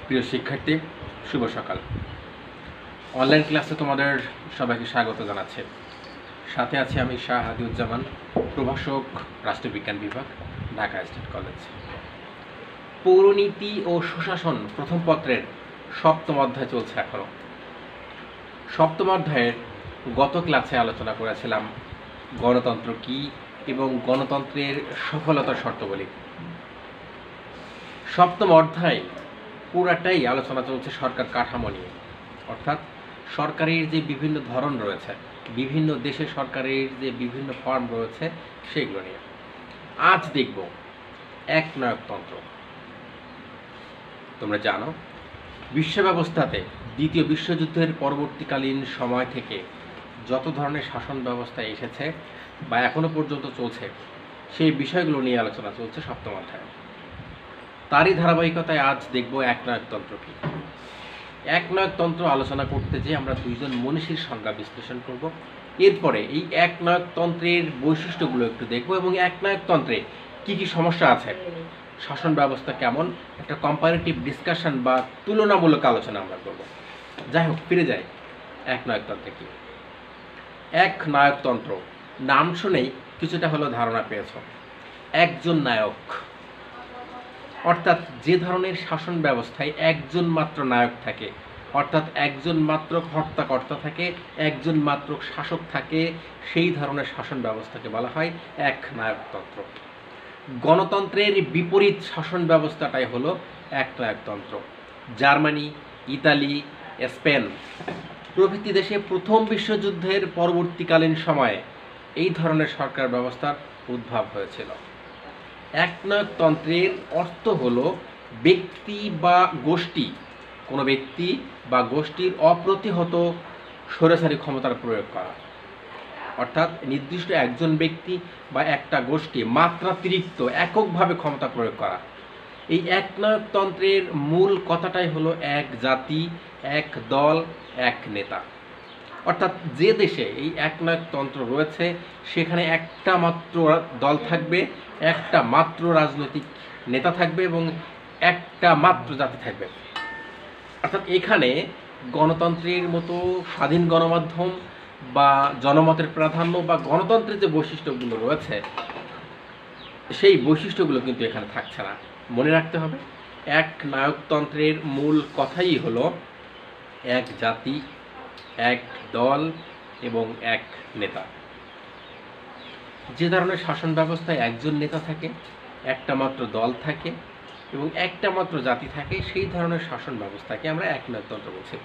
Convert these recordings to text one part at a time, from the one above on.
প্রিয় শিক্ষার্থী, শুভ সকাল। অনলাইন ক্লাসে তোমাদের সবাইকে স্বাগত জানাচ্ছি। সাথে আছি আমি শাহ আদিউজ্জামান, প্রভাষক, রাষ্ট্রবিজ্ঞান বিভাগ, ঢাকা স্টেট কলেজ। পৌরনীতি ও সুশাসন প্রথম পত্রের সপ্তম অধ্যায় চলছে এখনো। সপ্তম অধ্যায়ের গত ক্লাসে আলোচনা করেছিলাম গণতন্ত্র কী এবং গণতন্ত্রের সফলতার শর্তাবলী। সপ্তম অধ্যায় পুরাটাই আলোচনা চলছে সরকার কাঠামো নিয়ে, অর্থাৎ সরকারের যে বিভিন্ন ধরন রয়েছে, বিভিন্ন দেশে সরকারের যে বিভিন্ন ফর্ম রয়েছে সেগুলো নিয়ে। আজ দেখব একনায়কতন্ত্র। তোমরা জানো, বিশ্ব ব্যবস্থাতে দ্বিতীয় বিশ্বযুদ্ধের পরবর্তীকালীন সময় থেকে যত ধরনের শাসন ব্যবস্থা এসেছে বা এখনো পর্যন্ত চলছে, সেই বিষয়গুলো নিয়ে আলোচনা চলছে সপ্তম অধ্যায়ে। তারই ধারাবাহিকতায় আজ দেখব একনায়কতন্ত্র কি। একনায়কতন্ত্র আলোচনা করতে যে আমরা দুইজন মনীষীর সংজ্ঞা বিশ্লেষণ করব। এরপরে এই একনায়কতন্ত্রের বৈশিষ্ট্যগুলো একটু দেখব এবং একনায়কতন্ত্রে কি কি সমস্যা আছে, শাসন ব্যবস্থা কেমন, একটা কম্পারেটিভ ডিসকাশন বা তুলনামূলক আলোচনা আমরা করব। যাই হোক, ফিরে যাই একনায়কতন্ত্রে কি। একনায়কতন্ত্র নাম শুনেই কিছুটা হলো ধারণা পেয়েছ। একজন নায়ক, অর্থাৎ যে ধরনের শাসন ব্যবস্থায় একজন মাত্র নায়ক থাকে, অর্থাৎ একজন মাত্র কর্তাকর্তা থাকে, একজন মাত্র শাসক থাকে, সেই ধরনের শাসন ব্যবস্থাকে বলা হয় একনায়কতন্ত্র। গণতন্ত্রের বিপরীত শাসন ব্যবস্থাটাই হলো একনায়কতন্ত্র। জার্মানি, ইতালি, স্পেন প্রভৃতি দেশে প্রথম বিশ্বযুদ্ধের পরবর্তীকালীন সময়ে এই ধরনের সরকার ব্যবস্থার উদ্ভব হয়েছিল। একনায়কতন্ত্রের অর্থ হলো ব্যক্তি বা গোষ্ঠী, কোনো ব্যক্তি বা গোষ্ঠীর অপ্রতিহত স্বৈরাচারী ক্ষমতার প্রয়োগ করা, অর্থাৎ নির্দিষ্ট একজন ব্যক্তি বা একটা গোষ্ঠী মাত্রাতিরিক্ত এককভাবে ক্ষমতা প্রয়োগ করা। এই একনায়কতন্ত্রের মূল কথাটাই হলো এক জাতি, এক দল, এক নেতা। অর্থাৎ যে দেশে এই একনায়কতন্ত্র রয়েছে সেখানে একটা মাত্র দল থাকবে, একটা মাত্র রাজনৈতিক নেতা থাকবে এবং একটা মাত্র জাতি থাকবে। অর্থাৎ এখানে গণতন্ত্রের মতো স্বাধীন গণমাধ্যম বা জনমতের প্রাধান্য বা গণতন্ত্রের যে বৈশিষ্ট্যগুলো রয়েছে সেই বৈশিষ্ট্যগুলো কিন্তু এখানে থাকছে না। মনে রাখতে হবে, একনায়কতন্ত্রের মূল কথাই হলো এক জাতি, এক দল এবং এক নেতা। যে ধরনের শাসন ব্যবস্থায় একজন নেতা থাকে, একটা মাত্র দল থাকে এবং একটা মাত্র জাতি থাকে, সেই ধরনের শাসন ব্যবস্থাকে আমরা একনায়কতন্ত্র বলছি।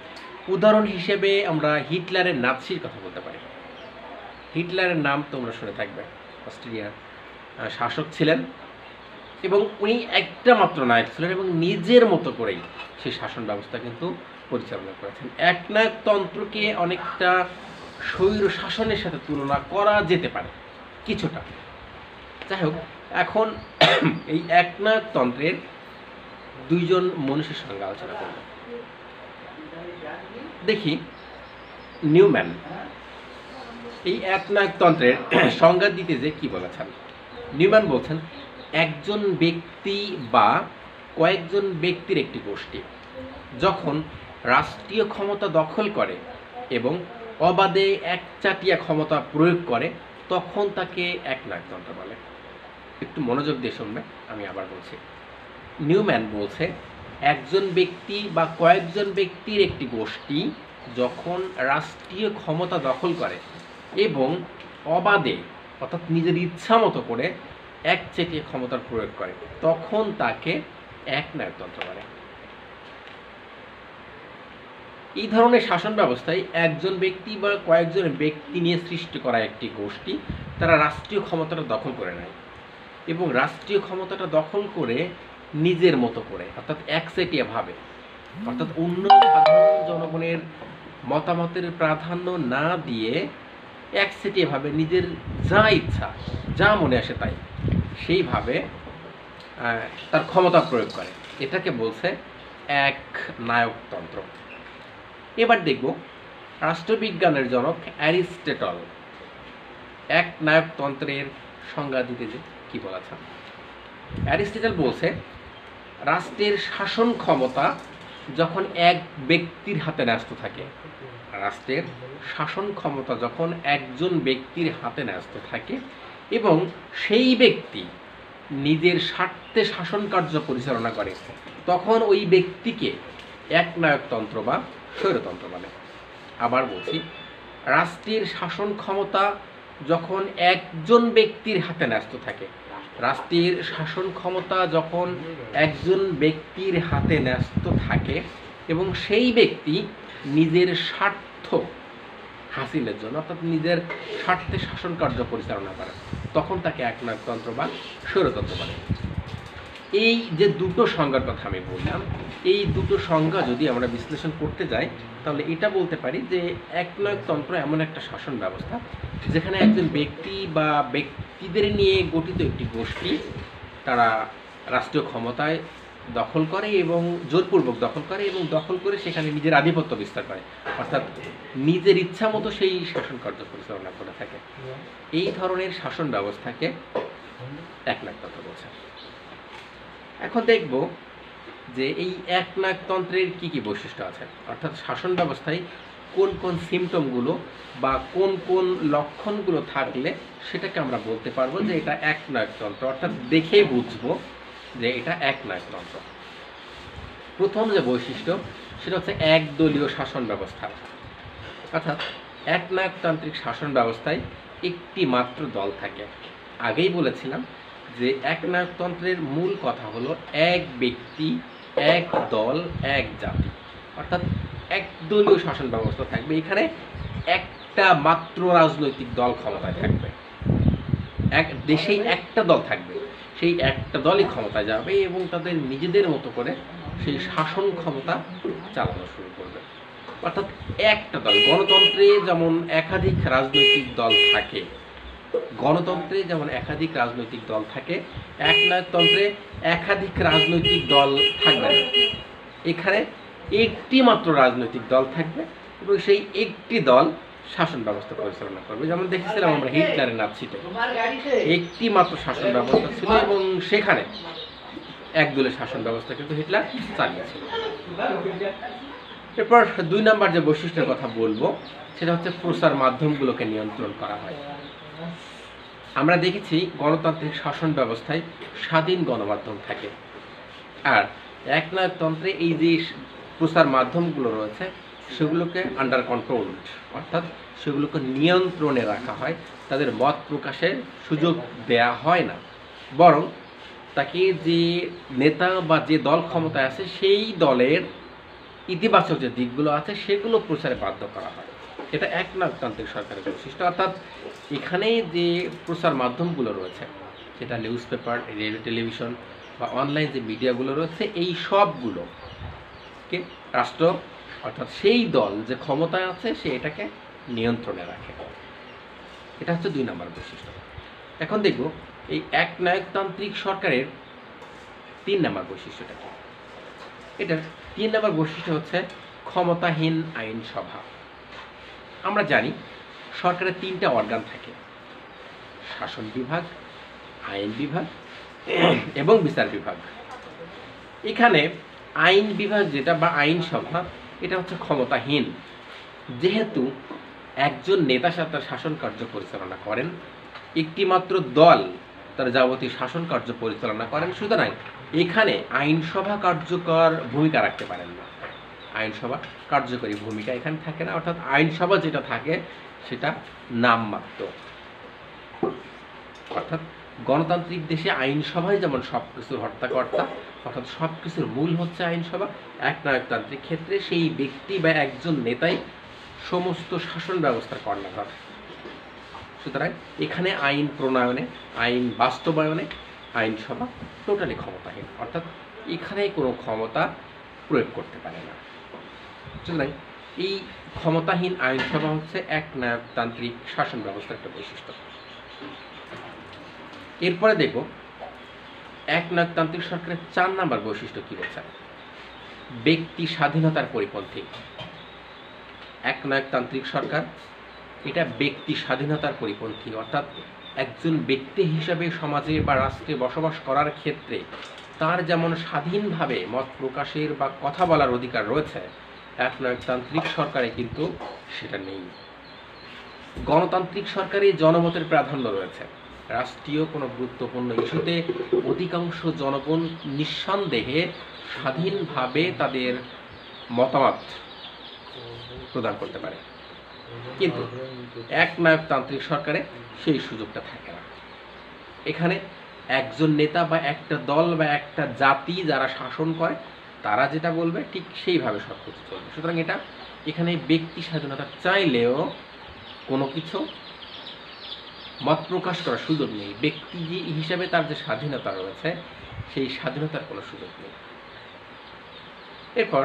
উদাহরণ হিসেবে আমরা হিটলারের নাৎসির কথা বলতে পারি। হিটলারের নাম তোমরা শুনে থাকবে, অস্ট্রিয়ার শাসক ছিলেন এবং উনি একটা মাত্র নায়ক ছিলেন এবং নিজের মতো করেই সেই শাসন ব্যবস্থা কিন্তু পরিচালনা করেছেন। একনায়কতন্ত্রকে অনেকটা স্বৈর শাসনের সাথে তুলনা করা যেতে পারে কিছুটা। যাই হোক, এখন এই একনায়কতন্ত্রের দুইজন মনীষীর সঙ্গে আলোচনা করব। দেখি নিউম্যান এই একনায়কতন্ত্রের সংজ্ঞা দিতে যে কি বলেছেন। নিউম্যান বলছেন, একজন ব্যক্তি বা কয়েকজন ব্যক্তির একটি গোষ্ঠী যখন রাষ্ট্রীয় ক্ষমতা দখল করে এবং অবাধে একচাটিয়া ক্ষমতা প্রয়োগ করে তখন তাকে একনায়কতন্ত্র বলে। একটু মনোযোগ দিয়ে শুনবে, আমি আবার বলছি। নিউম্যান বলছে, একজন ব্যক্তি বা কয়েকজন ব্যক্তির একটি গোষ্ঠী যখন রাষ্ট্রীয় ক্ষমতা দখল করে এবং অবাধে, অর্থাৎ নিজের ইচ্ছা মতো করে একচেটিয়া ক্ষমতার প্রয়োগ করে তখন তাকে একনায়কতন্ত্র বলে। এই ধরনের শাসন ব্যবস্থায় একজন ব্যক্তি বা কয়েকজন ব্যক্তি নিয়ে সৃষ্টি করা একটি গোষ্ঠী তারা রাষ্ট্রীয় ক্ষমতাটা দখল করে নেয় এবং রাষ্ট্রীয় ক্ষমতাটা দখল করে নিজের মতো করে, অর্থাৎ একচেটিয়া ভাবে, অর্থাৎ অন্য সাধারণ জনগণের মতামতের প্রাধান্য না দিয়ে একচেটিয়া ভাবে নিজের যা ইচ্ছা, যা মনে আসে তাই সেইভাবে তার ক্ষমতা প্রয়োগ করে। এটাকে বলছে একনায়কতন্ত্র। এবার দেখব রাষ্ট্রবিজ্ঞানের জনক অ্যারিস্টটল একনায়কতন্ত্রের সংজ্ঞা দিতে যে কি বলেছেন। অ্যারিস্টটল বলছে, রাষ্ট্রের শাসন ক্ষমতা যখন এক ব্যক্তির হাতে ন্যস্ত থাকে, রাষ্ট্রের শাসন ক্ষমতা যখন একজন ব্যক্তির হাতে ন্যস্ত থাকে এবং সেই ব্যক্তি নিজের স্বার্থে শাসন কার্য পরিচালনা করে, তখন ওই ব্যক্তিকে একনায়কতন্ত্র বা স্বৈরতন্ত্র বলে। আবার বলছি, রাষ্ট্রের শাসন ক্ষমতা যখন একজন ব্যক্তির হাতে ন্যস্ত থাকে, রাষ্ট্রের শাসন ক্ষমতা যখন একজন ব্যক্তির হাতে ন্যস্ত থাকে এবং সেই ব্যক্তি নিজের স্বার্থ হাসিলের জন্য, অর্থাৎ নিজের স্বার্থে শাসন কার্য পরিচালনা করে, তখন তাকে একনায়কতন্ত্র বা স্বৈরতন্ত্র বলে। এই যে দুটো সংজ্ঞার কথা আমি বললাম, এই দুটো সংজ্ঞা যদি আমরা বিশ্লেষণ করতে যাই, তাহলে এটা বলতে পারি যে একনায়কতন্ত্র এমন একটা শাসন ব্যবস্থা যেখানে একজন ব্যক্তি বা ব্যক্তিদের নিয়ে গঠিত একটি গোষ্ঠী তারা রাষ্ট্রীয় ক্ষমতায় দখল করে এবং জোরপূর্বক দখল করে এবং দখল করে সেখানে নিজের আধিপত্য বিস্তার করে, অর্থাৎ নিজের ইচ্ছা মতো সেই শাসন কার্য পরিচালনা করে থাকে। এই ধরনের শাসন ব্যবস্থাকে একনায়কতন্ত্র বলছে। এখন দেখব যে এই একনায়কতন্ত্রের কি কি বৈশিষ্ট্য আছে, অর্থাৎ শাসন ব্যবস্থায় কোন কোন সিমটমগুলো বা কোন কোন লক্ষণগুলো থাকলে সেটাকে আমরা বলতে পারবো যে এটা একনায়কতন্ত্র, অর্থাৎ দেখেই বুঝবো যে এটা একনায়কতন্ত্র। প্রথম যে বৈশিষ্ট্য সেটা হচ্ছে একদলীয় শাসন ব্যবস্থা, অর্থাৎ একনায়কতান্ত্রিক শাসন ব্যবস্থায় একটি মাত্র দল থাকে। আগেই বলেছিলাম যে একনায়কতন্ত্রের মূল কথা হলো এক ব্যক্তি, এক দল, এক জাতি, অর্থাৎ একদলীয় শাসন ব্যবস্থা থাকবে। এখানে একটা মাত্র রাজনৈতিক দল ক্ষমতায় থাকবে, এক দেশেই একটা দল থাকবে, সেই একটা দলই ক্ষমতায় যাবে এবং তাদের নিজেদের মতো করে সেই শাসন ক্ষমতা চালানো শুরু করবে। অর্থাৎ একটা দল, গণতন্ত্রে যেমন একাধিক রাজনৈতিক দল থাকে, গণতন্ত্রে যেমন একাধিক রাজনৈতিক দল থাকে, একনায়কতন্ত্রে একাধিক রাজনৈতিক দল থাকবে না। এখানে একটি মাত্র রাজনৈতিক দল থাকবে এবং সেই একটি দল শাসন ব্যবস্থা পরিচালনা করবে। যেমন দেখেছিলাম আমরা হিটলারের নাৎসিতে একটি মাত্র শাসন ব্যবস্থা ছিল এবং সেখানে একদলের শাসন ব্যবস্থা কিন্তু হিটলার চালিয়েছিল। এরপর 2 নম্বর যে বৈশিষ্ট্যের কথা বলবো সেটা হচ্ছে প্রচার মাধ্যমগুলোকে নিয়ন্ত্রণ করা হয়। আমরা দেখেছি গণতান্ত্রিক শাসন ব্যবস্থায় স্বাধীন গণমাধ্যম থাকে, আর একনায়কতন্ত্রে এই যে প্রচার মাধ্যমগুলো রয়েছে সেগুলোকে আন্ডার কন্ট্রোল, অর্থাৎ সেগুলোকে নিয়ন্ত্রণে রাখা হয়, তাদের মত প্রকাশের সুযোগ দেয়া হয় না, বরং তাকে যে নেতা বা যে দল ক্ষমতায় আছে সেই দলের ইতিবাচক যে দিকগুলো আছে সেগুলো প্রচারে বাধ্য করা হয়। এটা একনায়কতান্ত্রিক সরকারের বৈশিষ্ট্য। অর্থাৎ এখানে যে প্রচার মাধ্যমগুলো রয়েছে, সেটা নিউজ পেপার, রেডিও, টেলিভিশন বা অনলাইন যে মিডিয়াগুলো রয়েছে, এই সবগুলোকে রাষ্ট্র অর্থাৎ সেই দল যে ক্ষমতায় আছে সে এটাকে নিয়ন্ত্রণে রাখে। এটা হচ্ছে 2 নম্বর বৈশিষ্ট্য। এখন দেখব এই একনায়কতান্ত্রিক সরকারের 3 নম্বর বৈশিষ্ট্যটা কি। এটার 3 নম্বর বৈশিষ্ট্য হচ্ছে ক্ষমতাহীন আইনসভা। আমরা জানি সরকারের 3টা অর্গান থাকে, শাসন বিভাগ, আইন বিভাগ এবং বিচার বিভাগ। এখানে আইন বিভাগ যেটা বা আইনসভা, এটা হচ্ছে ক্ষমতাহীন, যেহেতু একজন নেতা তার শাসন কার্য পরিচালনা করেন, একটি মাত্র দল তার যাবতীয় শাসন কার্য পরিচালনা করেন, সুতরাং এখানে আইনসভা কার্যকর ভূমিকা রাখতে পারেন না, আইনসভা কার্যকরী ভূমিকা এখানে থাকে না। অর্থাৎ আইনসভা যেটা থাকে সেটা নামমাত্র। অর্থাৎ গণতান্ত্রিক দেশে আইনসভাই যেমন সব কিছুর হর্তাকর্তা, অর্থাৎ সব কিছুর মূল হচ্ছে আইনসভা, একনায়কতান্ত্রিক ক্ষেত্রে সেই ব্যক্তি বা একজন নেতাই সমস্ত শাসন ব্যবস্থার কর্ণধার। সুতরাং এখানে আইন প্রণয়নে, আইন বাস্তবায়নে আইনসভা টোটালি ক্ষমতাহীন, অর্থাৎ এখানে কোনো ক্ষমতা প্রয়োগ করতে পারে না। সুতরাং এই ক্ষমতাহীন আইনসভা হচ্ছে একনায়কতান্ত্রিক শাসন ব্যবস্থার একটা বৈশিষ্ট্য। এরপরে দেখব একনায়কতান্ত্রিক সরকারের 4 নম্বর বৈশিষ্ট্য কি বলছে, ব্যক্তি স্বাধীনতার পরিপন্থী। একনায়কতান্ত্রিক সরকার এটা ব্যক্তি স্বাধীনতার পরিপন্থী, অর্থাৎ একজন ব্যক্তি হিসাবে সমাজে বা রাষ্ট্রে বসবাস করার ক্ষেত্রে তার যেমন স্বাধীনভাবে মত প্রকাশের বা কথা বলার অধিকার রয়েছে, একনায়কতান্ত্রিক সরকারে কিন্তু সেটা নেই। গণতান্ত্রিক সরকারে জনমতের প্রাধান্য রয়েছে। রাষ্ট্রীয় কোনো গুরুত্বপূর্ণ ইস্যুতে অধিকাংশ জনগণ নিঃসন্দেহে স্বাধীনভাবে তাদের মতামত প্রদান করতে পারে, কিন্তু একনায়কতান্ত্রিক সরকারে সেই সুযোগটা থাকে না। এখানে একজন নেতা বা একটা দল বা একটা জাতি যারা শাসন করে তারা যেটা বলবে ঠিক সেইভাবে সব কিছু চলবে। সুতরাং এখানে ব্যক্তি স্বাধীনতা চাইলেও কোনো কিছু মত প্রকাশ করার সুযোগ নেই। ব্যক্তি হিসাবে তার যে স্বাধীনতা রয়েছে সেই স্বাধীনতার কোনো সুযোগ নেই। এরপর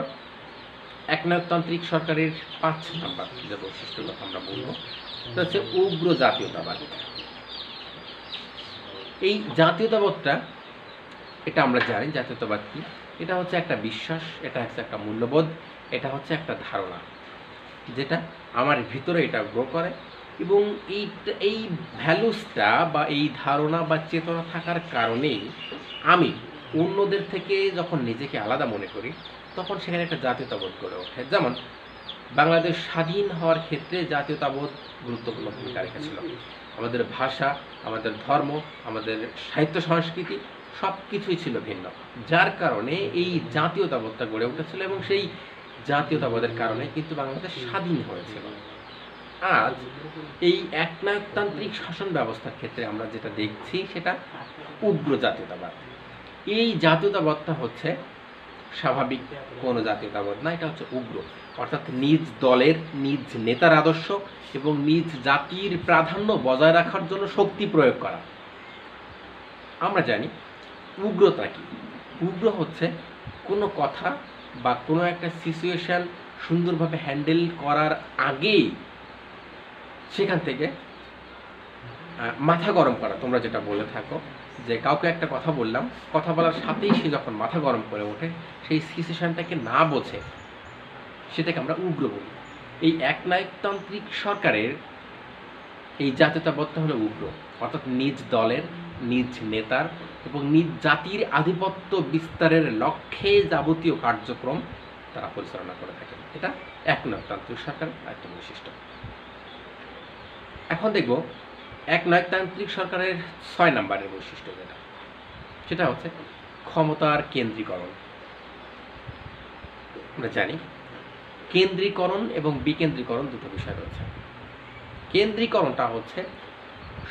একনায়কতান্ত্রিক সরকারের 5 নাম্বার যে বৈশিষ্ট্যগুলো আমরা বলবো সেটা হচ্ছে উগ্র জাতীয়তাবাদ। এই জাতীয়তাবাদটা, এটা আমরা জানি জাতীয়তাবাদ কি। এটা হচ্ছে একটা বিশ্বাস, এটা হচ্ছে একটা মূল্যবোধ, এটা হচ্ছে একটা ধারণা যেটা আমার ভিতরে এটা গ্রো করে, এবং এই ভ্যালুসটা বা এই ধারণা বা চেতনা থাকার কারণেই আমি অন্যদের থেকে যখন নিজেকে আলাদা মনে করি তখন সেখানে একটা জাতীয়তাবোধ গড়ে ওঠে। যেমন বাংলাদেশ স্বাধীন হওয়ার ক্ষেত্রে জাতীয়তাবোধ গুরুত্বপূর্ণ ভূমিকা রেখেছিল। আমাদের ভাষা, আমাদের ধর্ম, আমাদের সাহিত্য সংস্কৃতি সব কিছুই ছিল ভিন্ন, যার কারণে এই জাতীয়তাবোধটা গড়ে উঠেছিল এবং সেই জাতীয়তাবোধের কারণে কিন্তু বাংলাদেশ স্বাধীন হয়েছিল। আজ এই একনায়কতান্ত্রিক শাসন ব্যবস্থার ক্ষেত্রে আমরা যেটা দেখছি সেটা উগ্র জাতীয়তাবাদ। এই জাতীয়তাবাদটা হচ্ছে স্বাভাবিক কোনো জাতীয়তাবাদ না, এটা হচ্ছে উগ্র, অর্থাৎ নিজ দলের নিজ নেতার আদর্শ এবং নিজ জাতির প্রাধান্য বজায় রাখার জন্য শক্তি প্রয়োগ করা। আমরা জানি উগ্রতা কি। উগ্র হচ্ছে কোনো কথা বা কোনো একটা সিচুয়েশন সুন্দরভাবে হ্যান্ডেল করার আগেই সেখান থেকে মাথা গরম করা। তোমরা যেটা বলে থাকো যে কাউকে একটা কথা বললাম, কথা বলার সাথেই সে যখন মাথা গরম করে ওঠে, সেই সিচুয়েশনটাকে না বোঝে, সেটাকে আমরা উগ্র বলি। এই একনায়কতান্ত্রিক সরকারের এই জাতীয়তাবোধটা হলো উগ্র, অর্থাৎ নিজ দলের নিজ নেতার এবং নিজ জাতির আধিপত্য বিস্তারের লক্ষ্যে যাবতীয় কার্যক্রম তারা পরিচালনা করে থাকেন। এটা একনায়কতান্ত্রিক সরকারের একটা বৈশিষ্ট্য। এখন দেখব একনায়কতান্ত্রিক সরকারের 6 নম্বরের বৈশিষ্ট্য যেটা, সেটা হচ্ছে ক্ষমতার কেন্দ্রীকরণ। আমরা জানি কেন্দ্রীকরণ এবং বিকেন্দ্রীকরণ দুটো বিষয় রয়েছে। কেন্দ্রীকরণটা হচ্ছে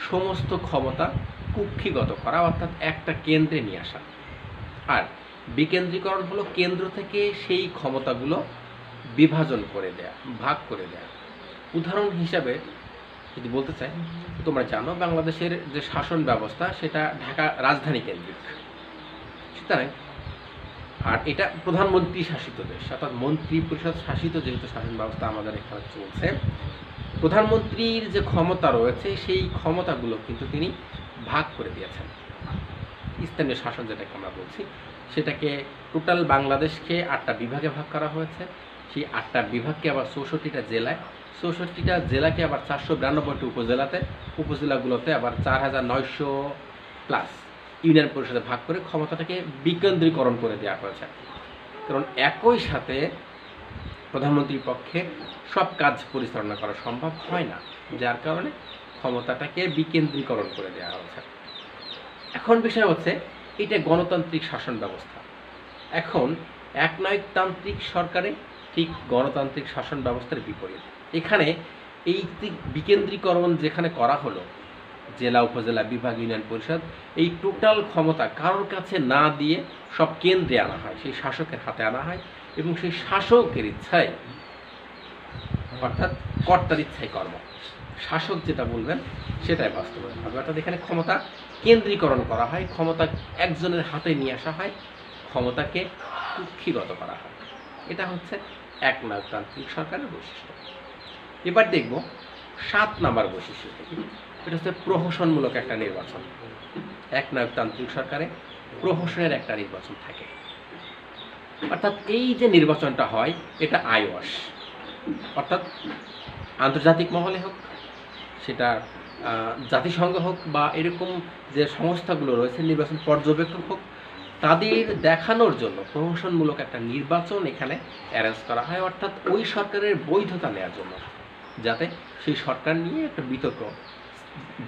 সমস্ত ক্ষমতা কুক্ষিগত করা, অর্থাৎ একটা কেন্দ্রে নিয়ে আসা। আর বিকেন্দ্রীকরণ হলো কেন্দ্র থেকে সেই ক্ষমতাগুলো বিভাজন করে দেয়া, ভাগ করে দেয়া। উদাহরণ হিসাবে যদি বলতে চাই, তোমরা জানো বাংলাদেশের যে শাসন ব্যবস্থা সেটা ঢাকা রাজধানী কেন্দ্রিক। সুতরাং আর এটা প্রধানমন্ত্রী শাসিত দেশ, অর্থাৎ মন্ত্রী পরিষদ শাসিত যেহেতু শাসন ব্যবস্থা আমাদের এখানে চলছে, প্রধানমন্ত্রীর যে ক্ষমতা রয়েছে সেই ক্ষমতাগুলো কিন্তু তিনি ভাগ করে দিয়েছেন। স্থানীয় শাসন যেটাকে আমরা বলছি সেটাকে টোটাল বাংলাদেশকে 8টা বিভাগে ভাগ করা হয়েছে। সেই 8টা বিভাগকে আবার 64টা জেলায়, 64টা জেলাকে আবার 492টি উপজেলাতে, উপজেলাগুলোতে আবার 4900+ ইউনিয়ন পরিষদে ভাগ করে ক্ষমতাটাকে বিকেন্দ্রীকরণ করে দেওয়া হয়েছে। কারণ একই সাথে প্রধানমন্ত্রীর পক্ষে সব কাজ পরিচালনা করা সম্ভব হয় না, যার কারণে ক্ষমতাটাকে বিকেন্দ্রীকরণ করে দেওয়া হয়েছে। এখন বিষয় হচ্ছে এটা গণতান্ত্রিক শাসন ব্যবস্থা। এখন একনায়কতান্ত্রিক সরকারে ঠিক গণতান্ত্রিক শাসন ব্যবস্থার বিপরীত। এখানে এই বিকেন্দ্রীকরণ যেখানে করা হলো, জেলা, উপজেলা, বিভাগ, ইউনিয়ন পরিষদ, এই টোটাল ক্ষমতা কারোর কাছে না দিয়ে সব কেন্দ্রে আনা হয়, সেই শাসকের হাতে আনা হয় এবং সেই শাসকের ইচ্ছায়, অর্থাৎ কর্তার ইচ্ছায় কর্ম, শাসক যেটা বলবেন সেটাই বাস্তবায়ন হবে। অর্থাৎ এখানে ক্ষমতা কেন্দ্রীকরণ করা হয়, ক্ষমতা একজনের হাতে নিয়ে আসা হয়, ক্ষমতাকে কুক্ষিগত করা হয়। এটা হচ্ছে একনায়কতান্ত্রিক সরকারের বৈশিষ্ট্য। এবার দেখব 7 নম্বর বৈশিষ্ট্য, এটা হচ্ছে প্রহসনমূলক একটা নির্বাচন। একনায়কতান্ত্রিক সরকারে প্রহসনের একটা নির্বাচন থাকে, অর্থাৎ এই যে নির্বাচনটা হয় এটা আইওয়াস, অর্থাৎ আন্তর্জাতিক মহলে হোক, সেটা জাতিসংঘ হোক বা এরকম যে সংস্থাগুলো রয়েছে নির্বাচন পর্যবেক্ষক হোক, তাদের দেখানোর জন্য প্রহসনমূলক একটা নির্বাচন এখানে অ্যারেঞ্জ করা হয়, অর্থাৎ ওই সরকারের বৈধতা নেওয়ার জন্য, যাতে সেই সরকার নিয়ে একটা বিতর্ক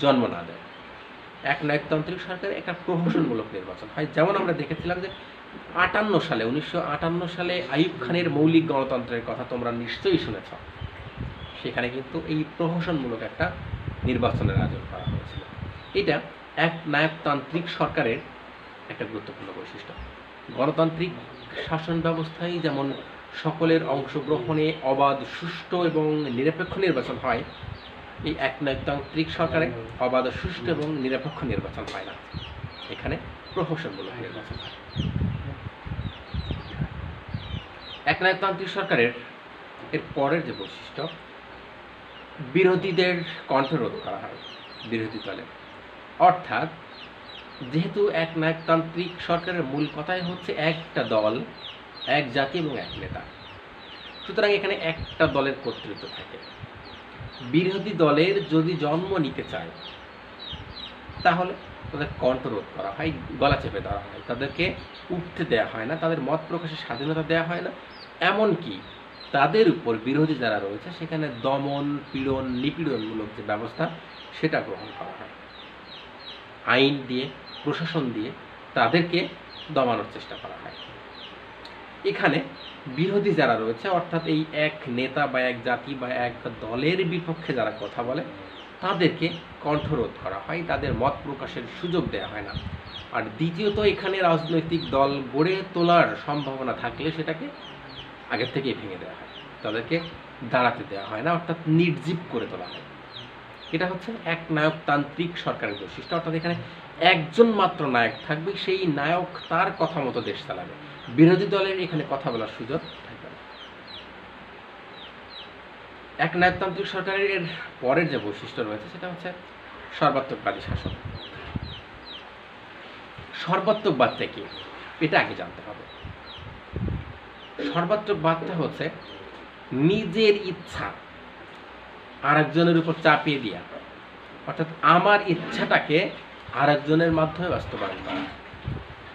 জন্ম না দেয়। এক নায়কতান্ত্রিক সরকারে একটা প্রহসনমূলক নির্বাচন হয়, যেমন আমরা দেখেছিলাম যে 1958 সালে আইয়ুব খানের মৌলিক গণতন্ত্রের কথা তোমরা নিশ্চয়ই শুনেছ। সেখানে কিন্তু এই প্রহসনমূলক একটা নির্বাচনের আয়োজন করা হয়েছিল। এটা এক নায়কতান্ত্রিক সরকারের একটা গুরুত্বপূর্ণ বৈশিষ্ট্য। গণতান্ত্রিক শাসন ব্যবস্থায় যেমন সকলের অংশগ্রহণে অবাধ, সুষ্ঠু এবং নিরপেক্ষ নির্বাচন হয়, এই এক নায়কতান্ত্রিক সরকারে অবাধ, সুষ্ঠু এবং নিরপেক্ষ নির্বাচন হয় না, এখানে প্রহসনমূলক নির্বাচন হয়। এক নায়কতান্ত্রিক সরকারের এর পরের যে বৈশিষ্ট্য, বিরোধীদের কণ্ঠরোধ করা হয় বিরোধী দলে। অর্থাৎ যেহেতু এক নায়কতান্ত্রিক সরকারের মূল কথাই হচ্ছে একটা দল, এক জাতি এবং এক নেতা, সুতরাং এখানে একটা দলের কর্তৃত্ব থাকে। বিরোধী দলের যদি জন্ম নিতে চায় তাহলে তাদের কণ্ঠরোধ করা হয়, গলা চেপে দেওয়া হয়, তাদেরকে উঠতে দেওয়া হয় না, তাদের মত প্রকাশের স্বাধীনতা দেওয়া হয় না। এমনকি তাদের উপর বিরোধী যারা রয়েছে সেখানে দমন, পীড়ন, নিপীড়নমূলক যে ব্যবস্থা সেটা গ্রহণ করা হয়। আইন দিয়ে, প্রশাসন দিয়ে তাদেরকে দমানোর চেষ্টা করা হয়। এখানে বিরোধী যারা রয়েছে, অর্থাৎ এই এক নেতা বা এক জাতি বা এক দলের বিপক্ষে যারা কথা বলে, তাদেরকে কণ্ঠরোধ করা হয়, তাদের মত প্রকাশের সুযোগ দেওয়া হয় না। আর দ্বিতীয়ত, এখানে রাজনৈতিক দল গড়ে তোলার সম্ভাবনা থাকলে সেটাকে আগের থেকেই ভেঙে দেওয়া হয়, তাদেরকে দাঁড়াতে দেওয়া হয় না, অর্থাৎ নির্জীব করে তোলা হয়। এটা হচ্ছে এক নায়কতান্ত্রিক সরকারের বৈশিষ্ট্য, অর্থাৎ এখানে একজন মাত্র নায়ক থাকবে, সেই নায়ক তার কথা মতো দেশ চালাবে, বিরোধী দলের এখানে কথা বলার সুযোগ থাকবে না। এক নায়কতান্ত্রিক সরকারের পরের যে বৈশিষ্ট্য রয়েছে সেটা হচ্ছে সর্বাত্মকবাদী শাসন। সর্বাত্মকবাদটা কি এটা আগে জানতে হবে। সর্বাত্মকবাদটা হচ্ছে নিজের ইচ্ছা আরেকজনের উপর চাপিয়ে দেওয়া, অর্থাৎ আমার ইচ্ছাটাকে আরেকজনের মাধ্যমে বাস্তবায়ন করা।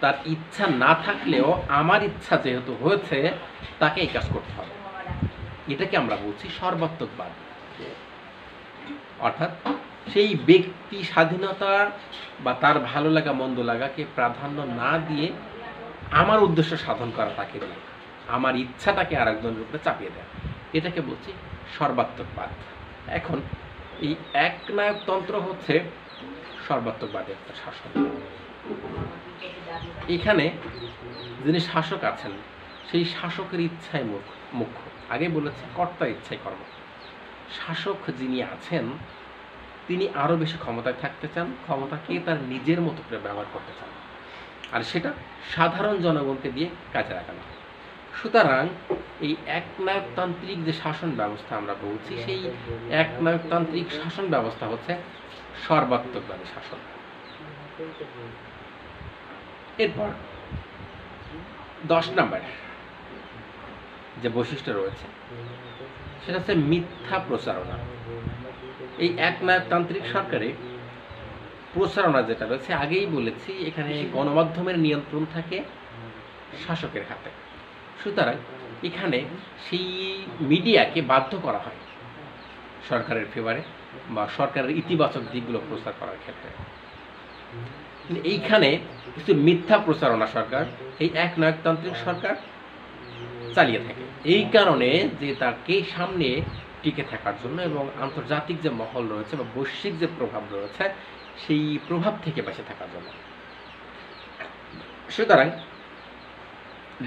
তার ইচ্ছা না থাকলেও আমার ইচ্ছা যেহেতু হয়েছে তাকে এই কাজ করতে হবে, এটাকে আমরা বলছি সর্বাত্মকবাদ। অর্থাৎ সেই ব্যক্তি স্বাধীনতা বা তার ভালো লাগা মন্দ লাগাকে প্রাধান্য না দিয়ে আমার উদ্দেশ্য সাধন করা, তাকে দিয়ে আমার ইচ্ছাটাকে আরেকজনের উপরে চাপিয়ে দেয়, এটাকে বলছি সর্বাত্মকবাদ। এখন এই একনায়কতন্ত্র হচ্ছে সর্বাত্মকবাদের একটা শাসন। এখানে যিনি শাসক আছেন সেই শাসকের ইচ্ছাই মুখ্য। আগে বলেছে কর্তার ইচ্ছাই কর্ম। শাসক যিনি আছেন তিনি আরও বেশি ক্ষমতায় থাকতে চান, ক্ষমতাকে তার নিজের মতো করে ব্যবহার করতে চান, আর সেটা সাধারণ জনগণকে দিয়ে কাজে লাগানো হয়। সুতরাং এই একনায়কতান্ত্রিক যে শাসন ব্যবস্থা আমরা বলছি, সেই একনায়কতান্ত্রিক শাসন ব্যবস্থা হচ্ছে সর্বাত্মকবাদী শাসন। এরপর 10 নম্বর যে বৈশিষ্ট্য রয়েছে সেটা হচ্ছে মিথ্যা প্রচারণা। এই একনায়কতান্ত্রিক সরকারে প্রচারণা যেটা রয়েছে, আগেই বলেছি এখানে গণমাধ্যমের নিয়ন্ত্রণ থাকে শাসকের হাতে। সুতরাং এখানে সেই মিডিয়াকে বাধ্য করা হয় সরকারের ফেভারে বা সরকারের ইতিবাচক দিকগুলো প্রচার করার ক্ষেত্রে। এইখানে কিছু মিথ্যা প্রচারণা সরকার এই একনায়কতান্ত্রিক সরকার চালিয়ে থাকে, এই কারণে যে তাকে সামনে টিকে থাকার জন্য এবং আন্তর্জাতিক যে মহল রয়েছে বা বৈশ্বিক যে প্রভাব রয়েছে সেই প্রভাব থেকে বেঁচে থাকার জন্য। সুতরাং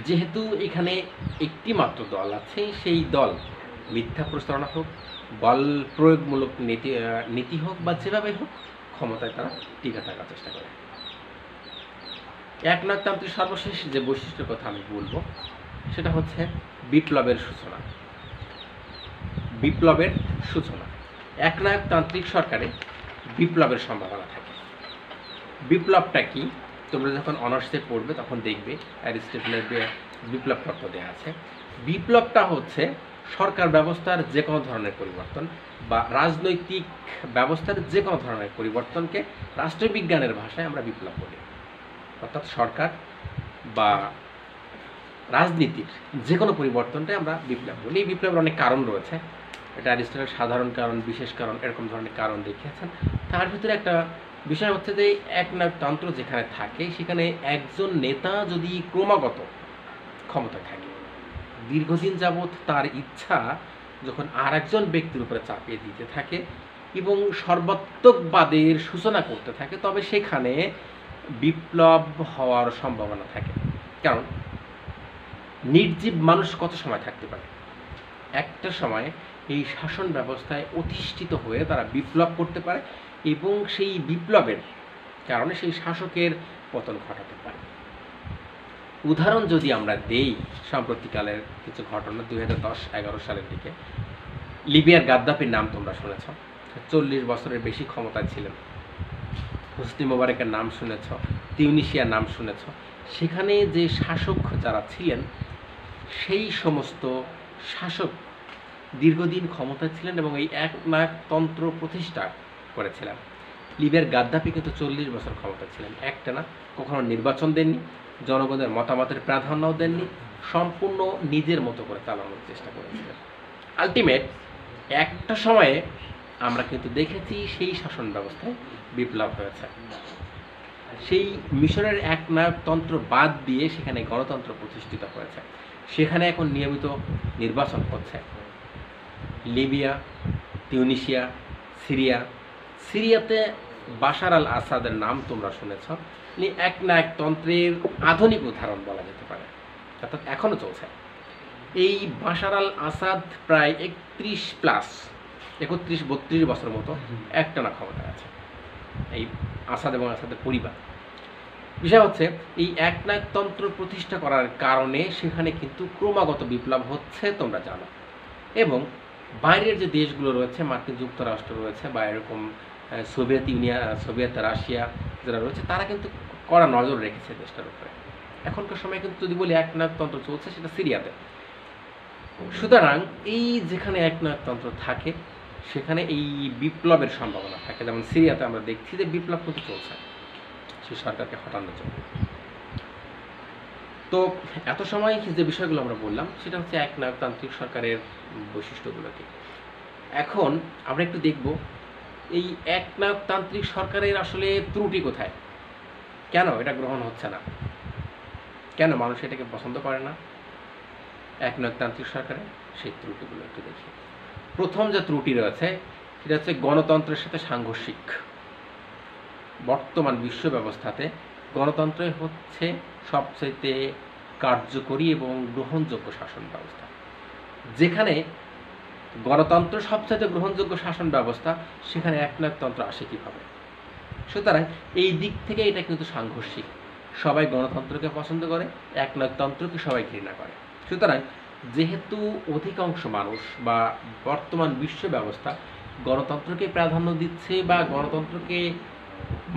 যেহেতু এখানে একটি মাত্র দল আছে, সেই দল মিথ্যা প্রচারণা হোক, বল প্রয়োগমূলক নীতি হোক বা যেভাবে হোক ক্ষমতায় তারা টিকে থাকার চেষ্টা করে। একনায়কতান্ত্রিক সর্বশেষ যে বৈশিষ্ট্যের কথা আমি বলবো সেটা হচ্ছে বিপ্লবের সূচনা। বিপ্লবের সূচনা একনায়কতান্ত্রিক সরকারে বিপ্লবের সম্ভাবনা থাকে। বিপ্লবটা কি তোমরা যখন অনার্সে পড়বে তখন দেখবে অ্যারিস্টটলের বিপ্লব তত্ত্ব দেওয়া আছে। বিপ্লবটা হচ্ছে সরকার ব্যবস্থার যে কোনো ধরনের পরিবর্তন বা রাজনৈতিক ব্যবস্থার যে কোনো ধরনের পরিবর্তনকে রাষ্ট্রবিজ্ঞানের ভাষায় আমরা বিপ্লব বলি। অর্থাৎ সরকার বা রাজনীতির যে কোনো পরিবর্তনটাই আমরা বিপ্লব বলি। এই বিপ্লবের অনেক কারণ রয়েছে, এটা অ্যারিস্টটল সাধারণ কারণ, বিশেষ কারণ, এরকম ধরনের কারণ দেখিয়েছেন। তার ভিতরে একটা বিষয় হচ্ছে যে একনায়কতন্ত্র যেখানে থাকে সেখানে একজন নেতা যদি ক্রমাগত ক্ষমতায় থাকে, দীর্ঘদিন যাবৎ তার ইচ্ছা যখন আর একজন ব্যক্তির উপরে চাপিয়ে দিতে থাকে এবং সর্বাত্মকবাদের সূচনা করতে থাকে, তবে সেখানে বিপ্লব হওয়ার সম্ভাবনা থাকে। কারণ নির্জীব মানুষ কত সময় থাকতে পারে? একটা সময় এই শাসন ব্যবস্থায় অধিষ্ঠিত হয়ে তারা বিপ্লব করতে পারে এবং সেই বিপ্লবের কারণে সেই শাসকের পতন ঘটাতে পারে। উদাহরণ যদি আমরা দেই, সাম্প্রতিককালের কিছু ঘটনা, 2010-11 সালের দিকে লিবিয়ার গাদ্দাফির নাম তোমরা শুনেছ, 40 বছরের বেশি ক্ষমতায় ছিলেন। হোসনি মোবারকের নাম শুনেছ, তিউনিসিয়ার নাম শুনেছ। সেখানে যে শাসক যারা ছিলেন সেই সমস্ত শাসক দীর্ঘদিন ক্ষমতায় ছিলেন এবং এই একনায়কতন্ত্র প্রতিষ্ঠা করেছিলেন। লিবিয়ার গাদ্দাফি কিন্তু 40 বছর ক্ষমতা ছিলেন, একটা না, কখনো নির্বাচন দেননি, জনগণের মতামতের প্রাধান্যও দেননি, সম্পূর্ণ নিজের মতো করে চালানোর চেষ্টা করেছিলেন। আলটিমেট একটা সময়ে আমরা কিন্তু দেখেছি সেই শাসন ব্যবস্থায় বিপ্লব হয়েছে। সেই মিশরের একনায়কতন্ত্র বাদ দিয়ে সেখানে গণতন্ত্র প্রতিষ্ঠিত হয়েছে। সেখানে এখন নিয়মিত নির্বাচন হচ্ছে। লিবিয়া, তিউনিসিয়া, সিরিয়াতে বাশার আল আসাদের নাম তোমরা শুনেছ। একনায়কতন্ত্রের আধুনিক উদাহরণ বলা যেতে পারে, অর্থাৎ এখনও চলছে। এই বাশার আল আসাদ প্রায় 31-32 বছর মতো একটানা ক্ষমতায় আছে, এই আসাদ এবং আসাদের পরিবার। বিষয় হচ্ছে এই একনায়কতন্ত্র প্রতিষ্ঠা করার কারণে সেখানে কিন্তু ক্রমাগত বিপ্লব হচ্ছে, তোমরা জানো। এবং বাইরের যে দেশগুলো রয়েছে, মার্কিন যুক্তরাষ্ট্র রয়েছে বা এরকম সোভিয়েত রাশিয়া যারা রয়েছে, তারা কিন্তু কড়া নজর রেখেছে দেশটার উপরে। এখনকার সময় কিন্তু যদি বলি একনায়কতন্ত্র চলছে, সেটা সিরিয়াতে। সুতরাং এই যেখানে একনায়কতন্ত্র থাকে সেখানে এই বিপ্লবের সম্ভাবনা থাকে। যেমন সিরিয়াতে আমরা দেখছি যে বিপ্লব কিন্তু চলছে সেই সরকারকে হটানোর জন্য। তো এত সময় যে বিষয়গুলো আমরা বললাম সেটা হচ্ছে একনায়কতান্ত্রিক সরকারের বৈশিষ্ট্যগুলোকে। এখন আমরা একটু দেখব এই একনায়কতান্ত্রিক সরকারের আসলে ত্রুটি কোথায়, কেন এটা গ্রহণ হচ্ছে না, কেন মানুষ এটাকে পছন্দ করে না একনায়কতান্ত্রিক সরকারের সেই ত্রুটিগুলো একটু দেখি। প্রথম যে ত্রুটি রয়েছে সেটা হচ্ছে গণতন্ত্রের সাথে সাংঘর্ষিক। বর্তমান বিশ্ব ব্যবস্থাতে গণতন্ত্রই হচ্ছে সবচাইতে কার্যকরী এবং গ্রহণযোগ্য শাসন ব্যবস্থা। যেখানে গণতন্ত্র সবচাইতে গ্রহণযোগ্য শাসন ব্যবস্থা, সেখানে একনায়কতন্ত্র আসে কীভাবে? সুতরাং এই দিক থেকে এটা কিন্তু সাংঘর্ষিক। সবাই গণতন্ত্রকে পছন্দ করে, একনায়কতন্ত্রকে সবাই ঘৃণা করে। সুতরাং যেহেতু অধিকাংশ মানুষ বা বর্তমান বিশ্ব ব্যবস্থা গণতন্ত্রকে প্রাধান্য দিচ্ছে বা গণতন্ত্রকে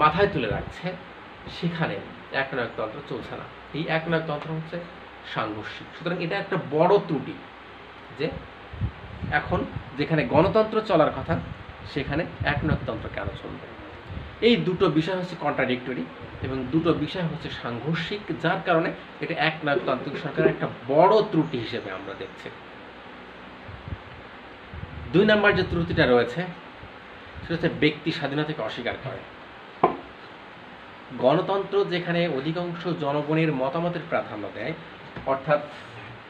মাথায় তুলে রাখছে, সেখানে একনায়কতন্ত্র চলছে না। এই একনায়কতন্ত্র হচ্ছে সাংঘর্ষিক। সুতরাং এটা একটা বড় ত্রুটি যে এখন যেখানে গণতন্ত্র চলার কথা সেখানে একনায়কতন্ত্র কেন চলবে। এই দুটো বিষয় হচ্ছে কন্ট্রাডিক্টরি এবং দুটো বিষয় হচ্ছে সাংঘর্ষিক, যার কারণে এটা একনায়কতান্ত্রিক সরকারের একটা বড় ত্রুটি হিসেবে আমরা দেখছি। 2 নম্বর যে ত্রুটিটা রয়েছে সেটা হচ্ছে ব্যক্তি স্বাধীনতাকে অস্বীকার করে। গণতন্ত্র যেখানে অধিকাংশ জনগণের মতামতের প্রাধান্য দেয়, অর্থাৎ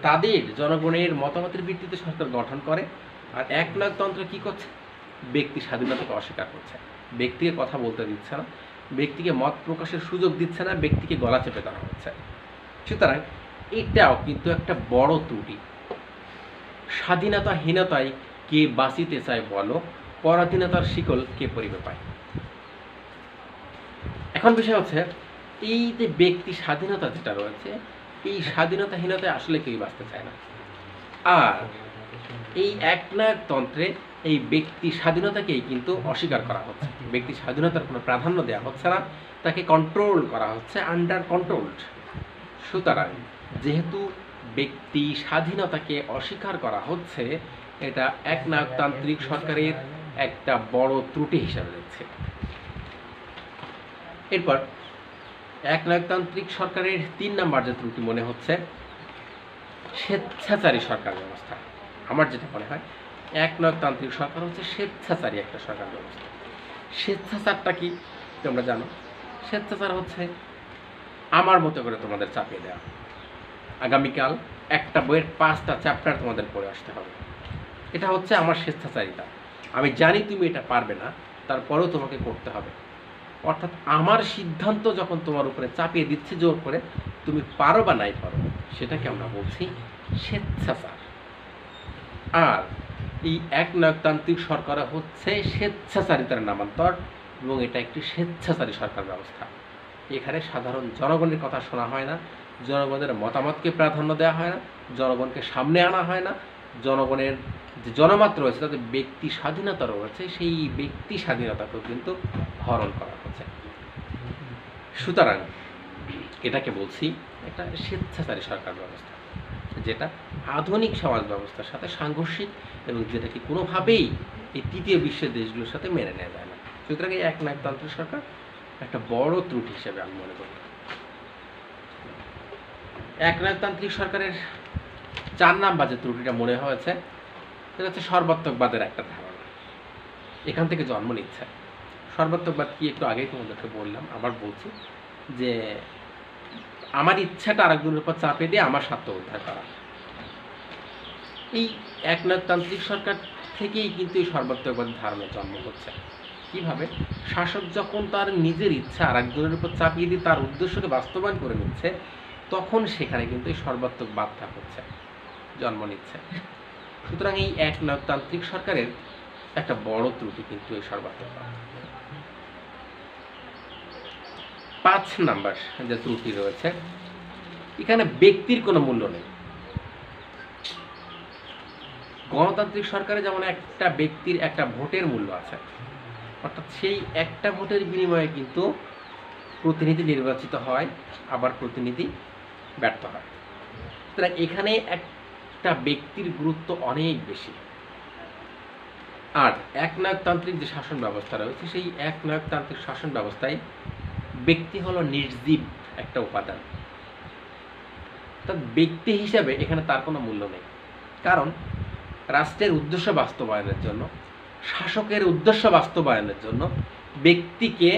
তাদের জনগণের মতামতের ভিত্তিতে সরকার গঠন করে, আর একনায়কতন্ত্র কি করছে? ব্যক্তি স্বাধীনতাকে অস্বীকার করছে, ব্যক্তিকে কথা বলতে দিচ্ছে না, ব্যক্তিকে মত প্রকাশের সুযোগ দিচ্ছে না, ব্যক্তিকে গলা চেপে ধরা হচ্ছে। সুতরাং এটাও কিন্তু একটা বড় ত্রুটি। স্বাধীনতাহীনতায় কে বাঁচিতে চায় বলো, পরাধীনতার শিকল কে পরিবে পায়। এখন বিষয় হচ্ছে এই যে ব্যক্তি স্বাধীনতা যেটা রয়েছে, এই স্বাধীনতাহীনতায় আসলে কেউ বাঁচতে চায় না। আর এই একনায়কতন্ত্রে এই ব্যক্তি স্বাধীনতাকেই কিন্তু অস্বীকার করা হচ্ছে, ব্যক্তি স্বাধীনতার কোনো প্রাধান্য দেওয়া হচ্ছে না, তাকে কন্ট্রোল করা হচ্ছে, আন্ডার কন্ট্রোলড। সুতরাং যেহেতু ব্যক্তি স্বাধীনতাকে অস্বীকার করা হচ্ছে, এটা একনায়কতান্ত্রিক সরকারের একটা বড় ত্রুটি হিসাবে দেখছে। এরপর একনায়কতান্ত্রিক সরকারের 3 নাম্বার যে ত্রুটি মনে হচ্ছে স্বেচ্ছাচারী সরকার ব্যবস্থা। আমার যেটা মনে হয় একনায়কতান্ত্রিক সরকার হচ্ছে স্বেচ্ছাচারী একটা সরকার ব্যবস্থা। স্বেচ্ছাচারটা কি তোমরা জানো? স্বেচ্ছাচার হচ্ছে আমার মতো করে তোমাদের চাপিয়ে দেওয়া। আগামীকাল একটা বইয়ের 5টা চ্যাপ্টার তোমাদের পড়ে আসতে হবে, এটা হচ্ছে আমার স্বেচ্ছাচারিতা। আমি জানি তুমি এটা পারবে না, তারপরেও তোমাকে করতে হবে। অর্থাৎ আমার সিদ্ধান্ত যখন তোমার উপরে চাপিয়ে দিচ্ছে জোর করে, তুমি পারো বা নাই পারো, সেটাকে আমরা বলছি স্বেচ্ছাচার। আর এই একনায়কতান্ত্রিক সরকার হচ্ছে স্বেচ্ছাচারিতার নামান্তর, এবং এটা একটি স্বেচ্ছাচারী সরকার ব্যবস্থা। এখানে সাধারণ জনগণের কথা শোনা হয় না, জনগণের মতামতকে প্রাধান্য দেওয়া হয় না, জনগণকে সামনে আনা হয় না, জনগণের যে জনমত রয়েছে তাদের ব্যক্তি স্বাধীনতা রয়েছে, সেই ব্যক্তি স্বাধীনতাকেও কিন্তু হরণ করা হচ্ছে। সুতরাং এটাকে বলছি একটা স্বেচ্ছাচারী সরকার ব্যবস্থা, যেটা আধুনিক সমাজ ব্যবস্থার সাথে সাংঘর্ষিক এবং যেটাকে কোনোভাবেই এই তৃতীয় বিশ্বের দেশগুলোর সাথে মেনে নেওয়া যায় না। সুতরাং এই একনায়কতান্ত্রিক সরকার একটা বড় ত্রুটি হিসেবে আমি মনে করি। একনায়কতান্ত্রিক সরকারের 4 নাম্বার যে ত্রুটিটা মনে হয়েছে সেটা হচ্ছে সর্বাত্মকবাদের একটা ধারণা এখান থেকে জন্ম নিচ্ছে। সর্বাত্মকবাদ কি একটু আগেই তোমাদেরকে বললাম, আবার বলছি যে আমার ইচ্ছাটা আরেকজনের উপর চাপিয়ে দিয়ে আমার স্বার্থ উদ্ধার করা। এই একনায়কতান্ত্রিক সরকার থেকেই কিন্তু এই সর্বাত্মকবাদের ধারণার জন্ম হচ্ছে। কিভাবে? শাসক যখন তার নিজের ইচ্ছা আরেকজনের উপর চাপিয়ে দিয়ে তার উদ্দেশ্যকে বাস্তবায়ন করে নিচ্ছে, তখন সেখানে কিন্তু এই সর্বাত্মকবাদটা হচ্ছে, জন্ম নিচ্ছে। সুতরাং এই একনায়কতান্ত্রিক সরকারের একটা বড় ত্রুটি কিন্তু এই সর্বাত্মকবাদ। 5 নাম্বার যে ত্রুটি রয়েছে, এখানে ব্যক্তির কোনো মূল্য নেই। গণতান্ত্রিক সরকারে যেমন একটা ব্যক্তির একটা ভোটের মূল্য আছে, অর্থাৎ সেই একটা ভোটের বিনিময়ে কিন্তু প্রতিনিধি নির্বাচিত হয়, আবার প্রতিনিধি ব্যর্থ হয়। সুতরাং এখানে একটা ব্যক্তির গুরুত্ব অনেক বেশি। আর একনায়কতান্ত্রিক যে শাসন ব্যবস্থা রয়েছে, সেই একনায়কতান্ত্রিক শাসন ব্যবস্থায় ব্যক্তি হলো নির্জীব একটা উপাদান। অর্থাৎ ব্যক্তি হিসাবে এখানে তার কোনো মূল্য নেই। কারণ রাষ্ট্রের উদ্দেশ্য বাস্তবায়নের জন্য, শাসকের উদ্দেশ্য বাস্তবায়নের জন্য ব্যক্তিকে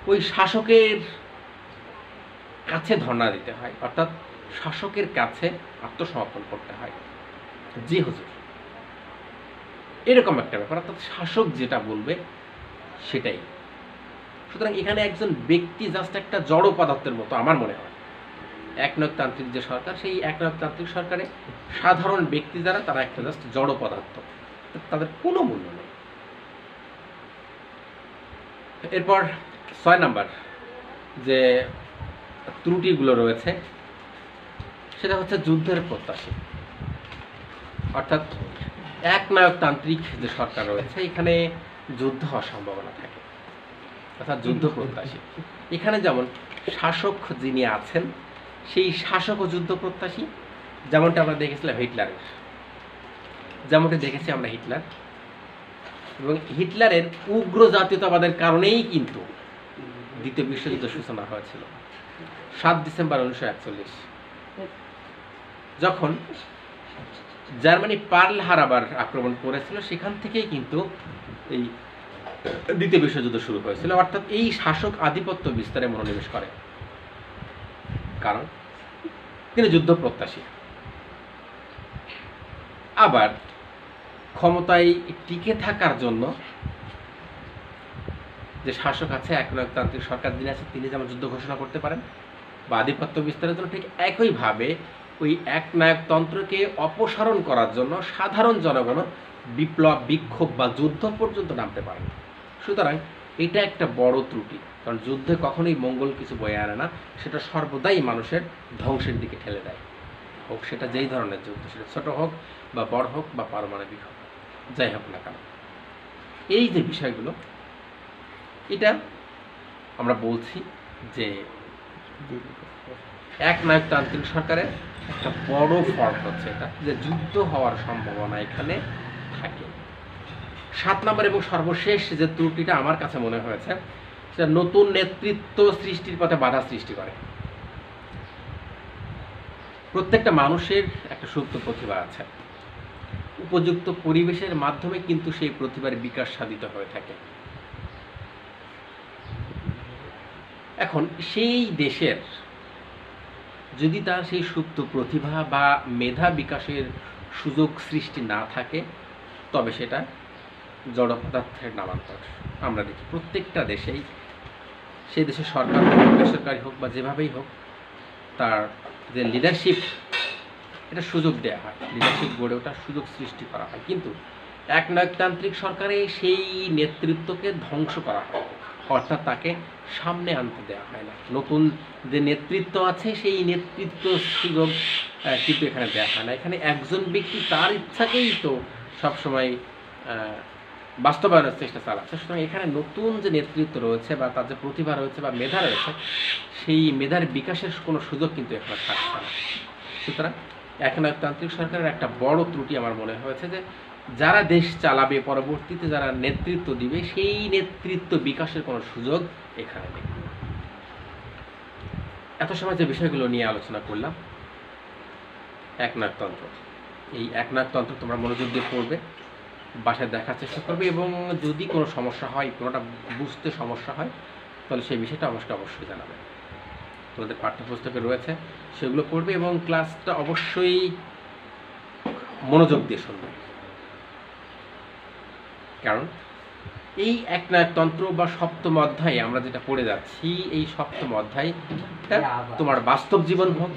ওই শাসকের কাছে ধর্ণা দিতে হয়, অর্থাৎ শাসকের কাছে আত্মসমর্পণ করতে হয়। জি হুজুর, এরকম একটা ব্যাপার, অর্থাৎ শাসক যেটা বলবে সেটাই। সুতরাং এখানে একজন ব্যক্তি জাস্ট একটা জড় পদার্থের মতো আমার মনে হয়। একনায়কতান্ত্রিক যে সরকার, সেই একনায়কতান্ত্রিক সরকারে সাধারণ ব্যক্তি যারা, তারা একটা জাস্ট জড় পদার্থ, তাদের কোনো মূল্য নেই। এরপর 6 নাম্বার যে ত্রুটিগুলো রয়েছে সেটা হচ্ছে যুদ্ধের প্রত্যাশী। অর্থাৎ একনায়কতান্ত্রিক যে সরকার রয়েছে, এখানে যুদ্ধ হওয়ার সম্ভাবনা থাকে, অর্থাৎ যুদ্ধ প্রত্যাশী। এখানে যেমন শাসক যিনি আছেন, সেই শাসক ও যুদ্ধ প্রত্যাশী, যেমনটা আমরা দেখেছিলাম হিটলারের, যেমনটা দেখেছি আমরা হিটলার, এবং হিটলারের উগ্র জাতীয়তাবাদের কারণেই কিন্তু দ্বিতীয় বিশ্বযুদ্ধ সূচনা হয়েছিল 7 ডিসেম্বর 1941, যখন জার্মানি পার্ল হারবার আক্রমণ করেছিল। সেখান থেকেই কিন্তু এই দ্বিতীয় বিশ্বযুদ্ধ শুরু হয়েছিল। অর্থাৎ এই শাসক আধিপত্য বিস্তারে মনোনিবেশ করে, কারণ তিনি যুদ্ধ প্রত্যাশী। আবার ক্ষমতায় টিকে থাকার জন্য যে শাসক আছে, একনায়কতান্ত্রিক সরকার যিনি আছে, তিনি যেমন যুদ্ধ ঘোষণা করতে পারেন বা আধিপত্য বিস্তারের জন্য, ঠিক একইভাবে ওই একনায়কতন্ত্রকে অপসারণ করার জন্য সাধারণ জনগণ বিপ্লব, বিক্ষোভ বা যুদ্ধ পর্যন্ত নামতে পারেন। সুতরাং এটা একটা বড় ত্রুটি, কারণ যুদ্ধে কখনোই মঙ্গল কিছু বয়ে আনে না, সেটা সর্বদাই মানুষের ধ্বংসের দিকে ঠেলে দেয়, হোক সেটা যেই ধরনের যুদ্ধ, সেটা ছোট হোক বা বড় হোক বা পারমাণবিক হোক, যাই হোক না কেন। এই যে বিষয়গুলো, এটা আমরা বলছি যে একনায়কতান্ত্রিক সরকারের একটা বড় ফল্ট হচ্ছে এটা, যে যুদ্ধ হওয়ার সম্ভাবনা এখানে থাকে। 7 নম্বর এবং সর্বশেষ যে ত্রুটিটা আমার কাছে মনে হয়েছে, সেটা নতুন নেতৃত্ব সৃষ্টির পথে বাধা সৃষ্টি করে। প্রত্যেকটা মানুষের একটা সুপ্ত প্রতিভা আছে, উপযুক্ত পরিবেশের মাধ্যমে কিন্তু সেই প্রতিভার বিকাশ সাধিত হয়ে থাকে। এখন সেই দেশের যদি তার সেই সুপ্ত প্রতিভা বা মেধা বিকাশের সুযোগ সৃষ্টি না থাকে, তবে সেটা জড় পদার্থের নামান্তর। আমরা দেখি প্রত্যেকটা দেশেই, সেই দেশের সরকার হোক, বেসরকারি হোক বা যেভাবেই হোক, তার যে লিডারশিপ, এটা সুযোগ দেওয়া হয়, লিডারশিপ গড়ে ওঠার সুযোগ সৃষ্টি করা হয়। কিন্তু একনায়কতান্ত্রিক সরকারে সেই নেতৃত্বকে ধ্বংস করা হয়, অর্থাৎ তাকে সামনে আনতে দেওয়া হয় না। নতুন যে নেতৃত্ব আছে সেই নেতৃত্ব সুযোগ কিন্তু এখানে দেওয়া হয় না। এখানে একজন ব্যক্তি তার ইচ্ছাকেই তো সবসময় বাস্তবায়নের চেষ্টা চালাচ্ছে। সুতরাং এখানে নতুন যে নেতৃত্ব রয়েছে বা তার যে প্রতিভা রয়েছে বা মেধা রয়েছে, সেই মেধার বিকাশের কোনো সুযোগ কিন্তু এখানে থাকছে না। সুতরাং একনায়কতান্ত্রিক সরকারের একটা বড় ত্রুটি আমার মনে হয়েছে যে যারা দেশ চালাবে, পরবর্তীতে যারা নেতৃত্ব দিবে, সেই নেতৃত্ব বিকাশের কোনো সুযোগ এখানে নেই। এত সময় যে বিষয়গুলো নিয়ে আলোচনা করলাম, একনায়কতন্ত্র, এই একনায়কতন্ত্র তোমরা মনোযোগ দিয়ে পড়বে, বাসায় দেখার চেষ্টা করবে, এবং যদি কোনো সমস্যা হয়, কোনোটা বুঝতে সমস্যা হয়, তাহলে সেই বিষয়টা আমাকে অবশ্যই জানাবে। তোমাদের পাঠ্যপুস্তকে রয়েছে, সেগুলো পড়বে এবং ক্লাসটা অবশ্যই মনোযোগ দিয়ে শুনবে। কারণ এই একনায়কতন্ত্র বা সপ্তম অধ্যায়ে আমরা যেটা পড়ে যাচ্ছি, এই সপ্তম অধ্যায়টা তোমার বাস্তব জীবন হোক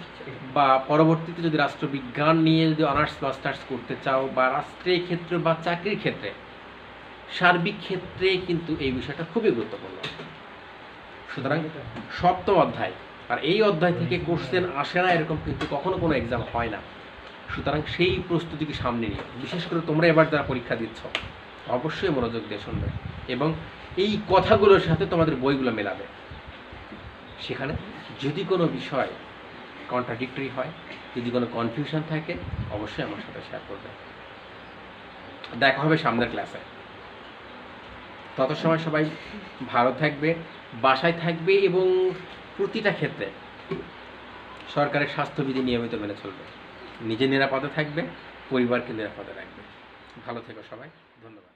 বা পরবর্তীতে যদি রাষ্ট্রবিজ্ঞান নিয়ে যদি অনার্স মাস্টার্স করতে চাও, বা রাষ্ট্রের ক্ষেত্রে বা চাকরির ক্ষেত্রে, সার্বিক ক্ষেত্রে কিন্তু এই বিষয়টা খুবই গুরুত্বপূর্ণ। সুতরাং সপ্তম অধ্যায়, আর এই অধ্যায় থেকে কোশ্চেন আসে না এরকম কিন্তু কখনো কোনো এক্সাম হয় না। সুতরাং সেই প্রস্তুতিকে সামনে নিয়ে, বিশেষ করে তোমরা এবার যারা পরীক্ষা দিচ্ছ, অবশ্যই মনোযোগ দিয়ে শুনবে এবং এই কথাগুলোর সাথে তোমাদের বইগুলো মেলাবে। সেখানে যদি কোনো বিষয় কন্ট্রাডিক্টরি হয়, যদি কোনো কনফিউশন থাকে, অবশ্যই আমার সাথে শেয়ার করবে। দেখা হবে সামনের ক্লাসে। তত সময় সবাই ভালো থাকবে, বাসায় থাকবে এবং প্রতিটা ক্ষেত্রে সরকারের স্বাস্থ্যবিধি নিয়মিত মেনে চলবে। নিজে নিরাপদে থাকবে, পরিবারকে নিরাপদে রাখবে। ভালো থেকো সবাই, ধন্যবাদ।